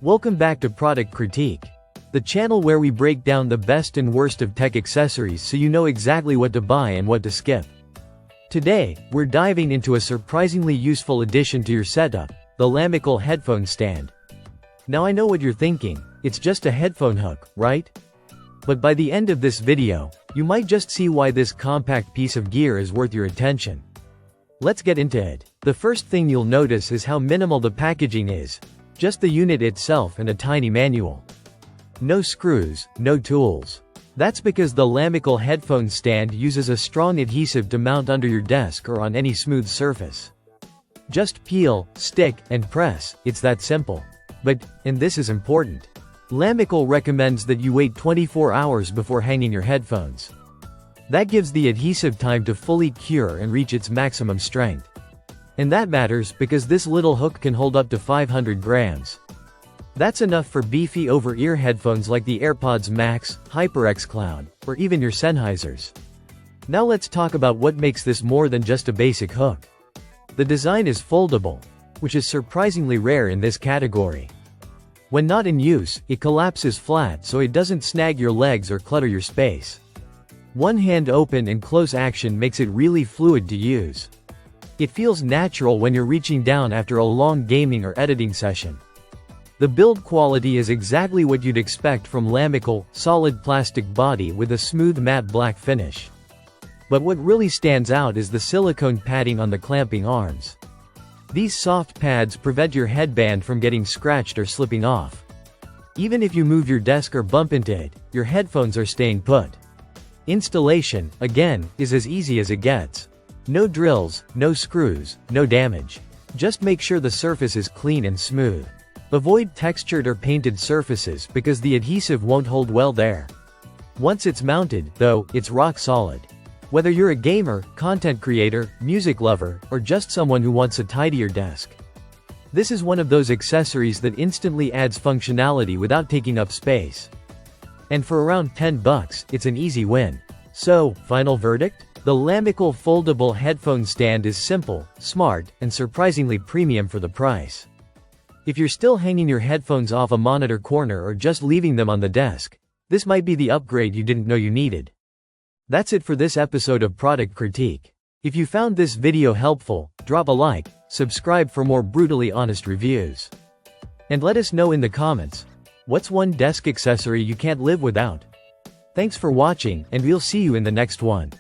Welcome back to Product Critique, the channel where we break down the best and worst of tech accessories so you know exactly what to buy and what to skip. Today, we're diving into a surprisingly useful addition to your setup, the Lamicall headphone stand. Now I know what you're thinking, it's just a headphone hook, right? But by the end of this video, you might just see why this compact piece of gear is worth your attention. Let's get into it. The first thing you'll notice is how minimal the packaging is. Just the unit itself and a tiny manual. No screws, no tools. That's because the Lamicall headphone stand uses a strong adhesive to mount under your desk or on any smooth surface. Just peel, stick, and press, it's that simple. But, and this is important, Lamicall recommends that you wait 24 hours before hanging your headphones. That gives the adhesive time to fully cure and reach its maximum strength. And that matters because this little hook can hold up to 500 grams. That's enough for beefy over-ear headphones like the AirPods Max, HyperX Cloud, or even your Sennheisers. Now let's talk about what makes this more than just a basic hook. The design is foldable, which is surprisingly rare in this category. When not in use, it collapses flat so it doesn't snag your legs or clutter your space. One hand open and close action makes it really fluid to use. It feels natural when you're reaching down after a long gaming or editing session. The build quality is exactly what you'd expect from Lamicall, solid plastic body with a smooth matte black finish. But what really stands out is the silicone padding on the clamping arms. These soft pads prevent your headband from getting scratched or slipping off. Even if you move your desk or bump into it, your headphones are staying put. Installation, again, is as easy as it gets. No drills, no screws, no damage. Just make sure the surface is clean and smooth. Avoid textured or painted surfaces because the adhesive won't hold well there. Once it's mounted, though, it's rock solid. Whether you're a gamer, content creator, music lover, or just someone who wants a tidier desk. This is one of those accessories that instantly adds functionality without taking up space. And for around $10, it's an easy win. So, final verdict? The Lamicall foldable headphone stand is simple, smart, and surprisingly premium for the price. If you're still hanging your headphones off a monitor corner or just leaving them on the desk, this might be the upgrade you didn't know you needed. That's it for this episode of Product Critique. If you found this video helpful, drop a like, subscribe for more brutally honest reviews. And let us know in the comments, what's one desk accessory you can't live without? Thanks for watching, and we'll see you in the next one.